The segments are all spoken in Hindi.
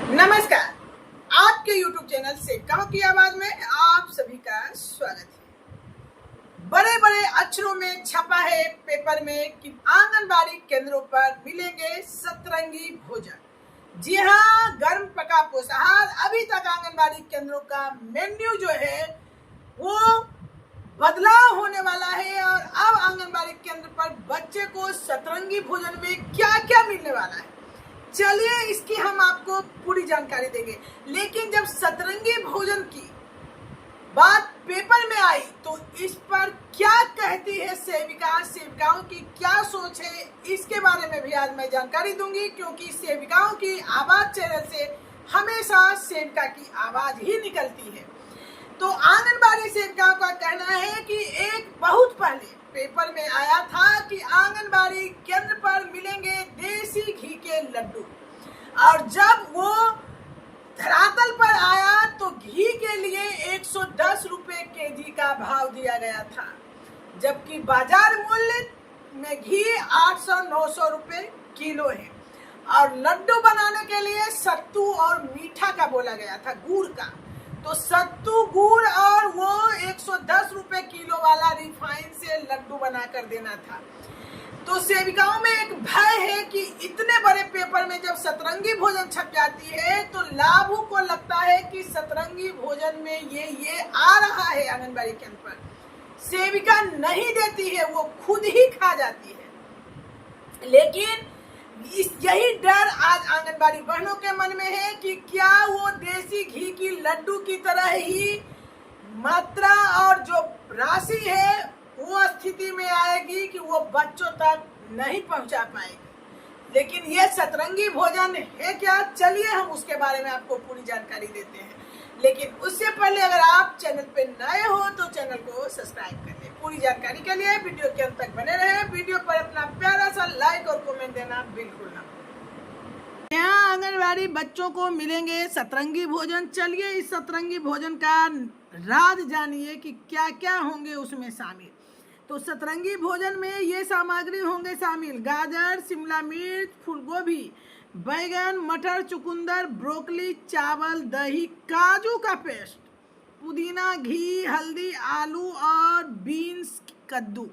नमस्कार। आपके YouTube चैनल सेवकाओं की आवाज में आप सभी का स्वागत है। बड़े बड़े अक्षरों में छपा है पेपर में कि आंगनबाड़ी केंद्रों पर मिलेंगे सतरंगी भोजन। जी हाँ, गर्म पका पोषाहार। अभी तक आंगनबाड़ी केंद्रों का मेन्यू जो है वो बदलाव होने वाला है और अब आंगनबाड़ी केंद्र पर बच्चे को सतरंगी भोजन में क्या क्या मिलने वाला है, चलिए इसकी हम आपको पूरी जानकारी देंगे। लेकिन जब सतरंगी भोजन की बात पेपर में आई तो इस पर क्या कहती है सेविकाओं की क्या सोच है, इसके बारे में भी आज मैं जानकारी दूंगी, क्योंकि सेविकाओं की आवाज चैनल से हमेशा सेविका की आवाज ही निकलती है। तो आंगनबाड़ी सेविकाओं का कहना है कि एक बहुत पहले पेपर में आया था कि आंगनबाड़ी केंद्र पर मिलेंगे देसी घी के लड्डू, और जब वो धरातल पर आया तो घी के लिए 110 रुपए केजी का भाव दिया गया था, जबकि बाजार मूल्य में घी 800-900 रुपए किलो है। और लड्डू बनाने के लिए सत्तू और मीठा का बोला गया था, गुड़ का। तो सत्तू, गुड़ और वो 110 रुपए किलो वाला रिफाइन से लड्डू बनाकर देना था। तो सेविकाओं में एक भय है कि इतने बड़े पेपर में जब सतरंगी भोजन छप जाती है तो लाभुक को लगता है कि सतरंगी भोजन में ये आ रहा है आंगनबाड़ी केंद्र पर। सेविका नहीं देती है, वो खुद ही खा जाती है। लेकिन यही डर आज आंगनबाड़ी बहनों के मन में है कि क्या वो देसी घी की लड्डू की तरह ही मात्रा और जो राशि है वो स्थिति में आएगी कि वो बच्चों तक नहीं पहुंचा पाएगी। लेकिन ये सतरंगी भोजन है क्या, चलिए हम उसके बारे में आपको पूरी जानकारी देते हैं। लेकिन उससे पहले अगर आप चैनल पे नए हो तो चैनल को सब्सक्राइब कर लें। पूरी जानकारी के लिए वीडियो के अंत तक बने रहे। वीडियो पर अपना प्यारा सा लाइक और कमेंट देना बिल्कुल ना भूलें। यहाँ आंगनबाड़ी बच्चों को मिलेंगे सतरंगी भोजन। चलिए इस सतरंगी भोजन का राज जानिए कि क्या क्या होंगे उसमें शामिल। तो सतरंगी भोजन में ये सामग्री होंगे शामिल: गाजर, शिमला मिर्च, फूलगोभी, बैगन, मटर, चुकंदर, ब्रोकली, चावल, दही, काजू का पेस्ट, पुदीना, घी, हल्दी, आलू और बीन्स, कद्दू।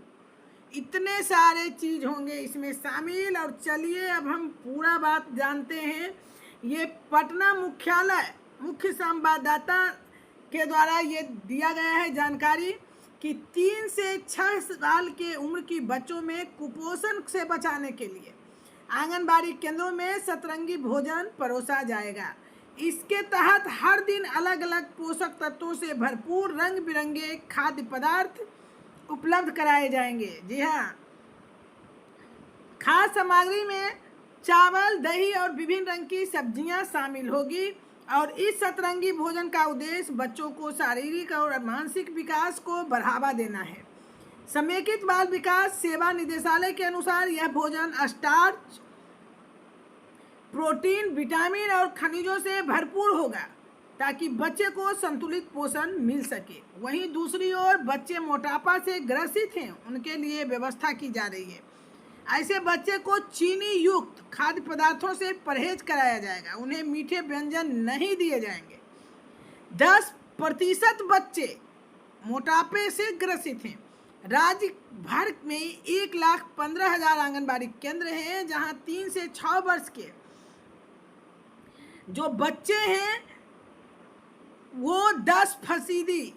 इतने सारे चीज होंगे इसमें शामिल। और चलिए अब हम पूरा बात जानते हैं। ये पटना मुख्यालय मुख्य संवाददाता के द्वारा ये दिया गया है जानकारी कि 3 से 6 साल के उम्र की बच्चों में कुपोषण से बचाने के लिए आंगनबाड़ी केंद्रों में सतरंगी भोजन परोसा जाएगा। इसके तहत हर दिन अलग अलग पोषक तत्वों से भरपूर रंग बिरंगे खाद्य पदार्थ उपलब्ध कराए जाएंगे। जी हाँ, खाद्य सामग्री में चावल, दही और विभिन्न रंग की सब्जियां शामिल होगी। और इस सतरंगी भोजन का उद्देश्य बच्चों को शारीरिक और मानसिक विकास को बढ़ावा देना है। समेकित बाल विकास सेवा निदेशालय के अनुसार यह भोजन स्टार्च, प्रोटीन, विटामिन और खनिजों से भरपूर होगा ताकि बच्चे को संतुलित पोषण मिल सके। वहीं दूसरी ओर बच्चे मोटापा से ग्रसित हैं, उनके लिए व्यवस्था की जा रही है। ऐसे बच्चे को चीनी युक्त खाद्य पदार्थों से परहेज कराया जाएगा, उन्हें मीठे व्यंजन नहीं दिए जाएंगे। 10% बच्चे मोटापे से ग्रसित हैं। राज्य भर में 1,15,000 आंगनबाड़ी केंद्र हैं, जहां 3 से 6 वर्ष के जो बच्चे हैं वो 10%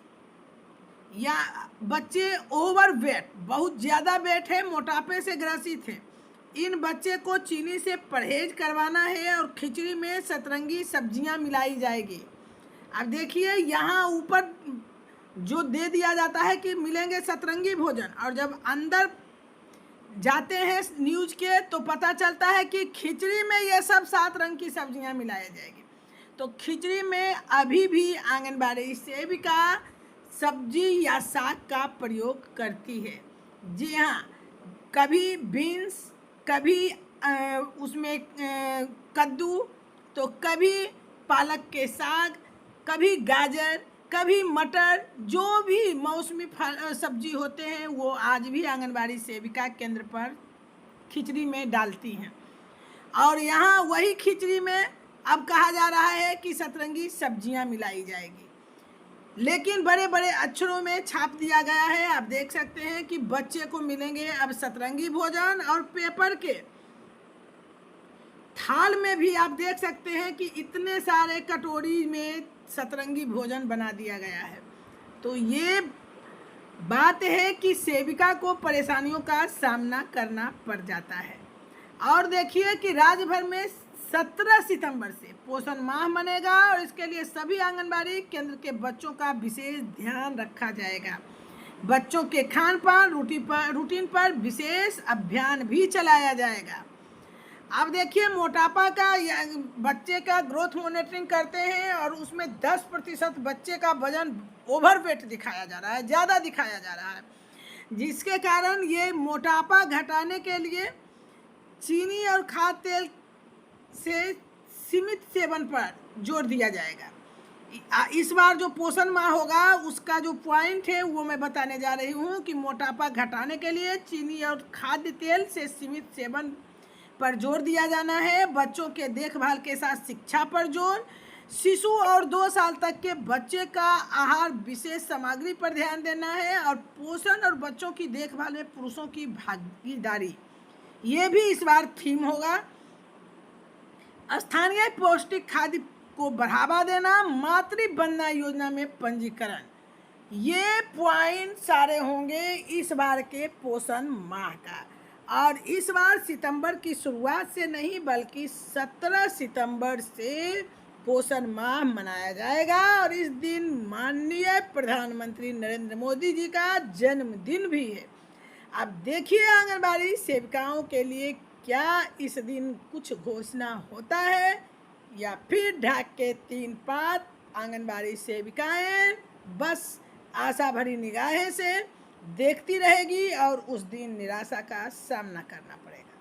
या बच्चे ओवरवेट, बहुत ज़्यादा वेट है, मोटापे से ग्रसित हैं, इन बच्चे को चीनी से परहेज करवाना है और खिचड़ी में सतरंगी सब्जियां मिलाई जाएगी। अब देखिए यहाँ ऊपर जो दे दिया जाता है कि मिलेंगे सतरंगी भोजन, और जब अंदर जाते हैं न्यूज के तो पता चलता है कि खिचड़ी में ये सब 7 रंग की सब्जियां मिलाई जाएगी। तो खिचड़ी में अभी भी आंगनबाड़ी सेविका सब्जी या साग का प्रयोग करती है। जी हाँ, कभी बीन्स, कभी उसमें कद्दू, तो कभी पालक के साग, कभी गाजर, कभी मटर, जो भी मौसमी फल सब्जी होते हैं वो आज भी आंगनबाड़ी सेविका केंद्र पर खिचड़ी में डालती हैं। और यहाँ वही खिचड़ी में अब कहा जा रहा है कि सतरंगी सब्जियां मिलाई जाएगी, लेकिन बड़े बड़े अक्षरों में छाप दिया गया है। आप देख सकते हैं कि बच्चे को मिलेंगे अब सतरंगी भोजन, और पेपर के थाल में भी आप देख सकते हैं कि इतने सारे कटोरी में सतरंगी भोजन बना दिया गया है। तो ये बात है कि सेविका को परेशानियों का सामना करना पड़ जाता है। और देखिए कि राज्य भर में 17 सितंबर से पोषण माह मनेगा, और इसके लिए सभी आंगनबाड़ी केंद्र के बच्चों का विशेष ध्यान रखा जाएगा। बच्चों के खान पान रूटीन पर विशेष अभियान भी चलाया जाएगा। अब देखिए मोटापा का बच्चे का ग्रोथ मॉनिटरिंग करते हैं, और उसमें 10% बच्चे का वजन ओवरवेट दिखाया जा रहा है, ज़्यादा दिखाया जा रहा है, जिसके कारण ये मोटापा घटाने के लिए चीनी और खाद्य तेल से सीमित सेवन पर जोर दिया जाएगा। इस बार जो पोषण माह होगा उसका जो पॉइंट है वो मैं बताने जा रही हूँ कि मोटापा घटाने के लिए चीनी और खाद्य तेल से सीमित सेवन पर जोर दिया जाना है। बच्चों के देखभाल के साथ शिक्षा पर जोर, शिशु और 2 साल तक के बच्चे का आहार विशेष सामग्री पर ध्यान देना है, और पोषण और बच्चों की देखभाल में पुरुषों की भागीदारी, ये भी इस बार थीम होगा। स्थानीय पौष्टिक खाद्य को बढ़ावा देना, मातृ वंदना योजना में पंजीकरण, ये पॉइंट सारे होंगे इस बार के पोषण माह का। और इस बार सितंबर की शुरुआत से नहीं बल्कि 17 सितंबर से पोषण माह मनाया जाएगा, और इस दिन माननीय प्रधानमंत्री नरेंद्र मोदी जी का जन्मदिन भी है। अब देखिए आंगनबाड़ी सेविकाओं के लिए क्या इस दिन कुछ घोषणा होता है, या फिर ढाक के 3 पात आंगनबाड़ी सेविकाएं बस आशा भरी निगाहें से देखती रहेगी और उस दिन निराशा का सामना करना पड़ेगा।